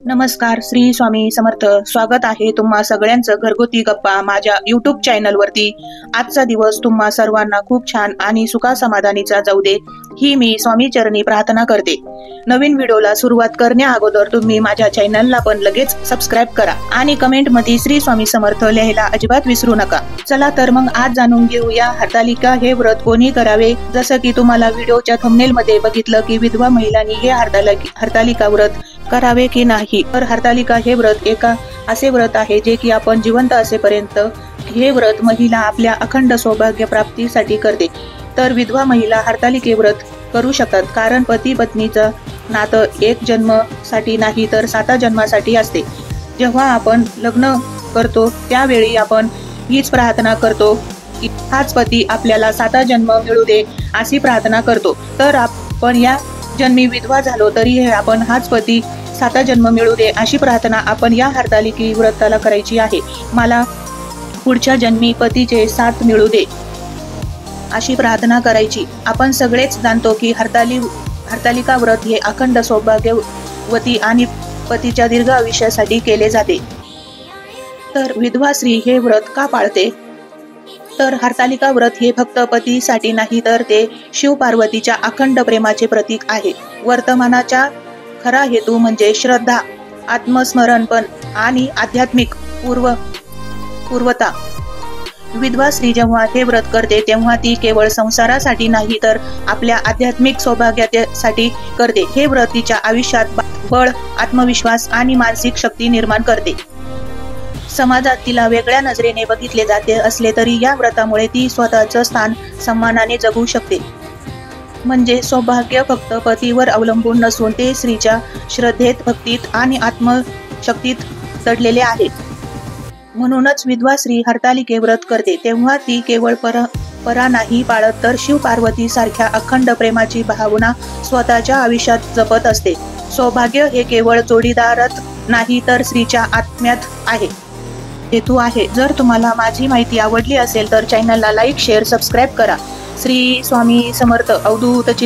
नमस्कार, श्री स्वामी समर्थ. स्वागत आहे तुम्हा सगळ्यांचं घरगुती गप्पा माझ्या युट्यूब चॅनल वरती. आजचा दिवस तुम्हा सर्वांना खूप छान आणि सुखा समाधानीचा जाऊ दे ही मी स्वामी चरणी प्रार्थना करते. नवीन व्हिडिओला सुरुवात करण्या अगोदर तुम्ही माझ्या चॅनलला पण लगेच सबस्क्राईब करा आणि कमेंट मध्ये श्री स्वामी समर्थ लिहायला अजिबात विसरू नका. चला तर मग आज जाणून घेऊया हरतालिका हे व्रत कोणी करावे. जसं की तुम्हाला व्हिडिओच्या थंबनेल मध्ये बघितलं की विधवा महिलांनी हे हरतालिका व्रत करावे की नाही. तर हरतालिका हे व्रत असे व्रत आहे जे की आपण जिवंत असेपर्यंत हे व्रत महिला आपल्या अखंड सौभाग्य प्राप्तीसाठी करते. तर विधवा महिला हरतालिके व्रत करू शकतात, कारण पती पत्नीचं नातं एक जन्मासाठी नाही तर 7 जन्मासाठी असते. जेव्हा आपण लग्न करतो त्यावेळी आपण हीच प्रार्थना करतो की हाच पती आपल्याला 7 जन्म मिळू दे अशी प्रार्थना करतो. तर आपण या जन्मी विधवा झालो तरी आपण हाच पती 7 जन्म मिळू दे अशी प्रार्थना आपण या हरतालिका व्रताला करायची आहे. मला पुढच्या जन्मी पतीचे 7 मिळू दे अशी प्रार्थना करायची. आपण सगळेच जाणतो की हरतालिका व्रत हे अखंड सौभाग्यवती आणि पतीच्या दीर्घ आयुष्यासाठी केले जाते. तर विधवा स्त्री हे व्रत का पाळते? तर हरतालिका व्रत हे फक्त पतीसाठी नाही तर ते शिव पार्वतीच्या अखंड प्रेमाचे प्रतीक आहे. वर्तमानाचा खरा हेतू म्हणजे श्रद्धा, आत्मस्मरणपण आणि आध्यात्मिक पूर्वता. विधवा स्त्री जेव्हा हे व्रत करते तेव्हा ती केवळ संसारासाठी नाही तर आपल्या आध्यात्मिक सौभाग्यासाठी करते. हे व्रत तिच्या आयुष्यात बळ, आत्मविश्वास आणि मानसिक शक्ती निर्माण करते. समाजात तिला वेगळ्या नजरेने बघितले जाते असले तरी या व्रतामुळे ती स्वतःचं स्थान सन्मानाने जगू शकते. म्हणजे सौभाग्य फक्त पतीवर अवलंबून नसून ते स्त्रीच्या श्रद्धेत, भक्तीत आणि आत्मशक्तीत दडलेले आहे. म्हणूनच विधवा स्त्री हरतालिके व्रत करते तेव्हा ती केवळ परा नाही पाळत तर शिव पार्वती सारख्या अखंड प्रेमाची भावना स्वतःच्या आयुष्यात जपत असते. सौभाग्य हे केवळ जोडीदारात नाही तर स्त्रीच्या आत्म्यात आहे, हेतू आहे. जर तुम्हाला माझी माहिती आवडली असेल तर चॅनलला लाईक, शेअर, सबस्क्राईब करा. श्री स्वामी समर्थ. अवधूत चिंतन.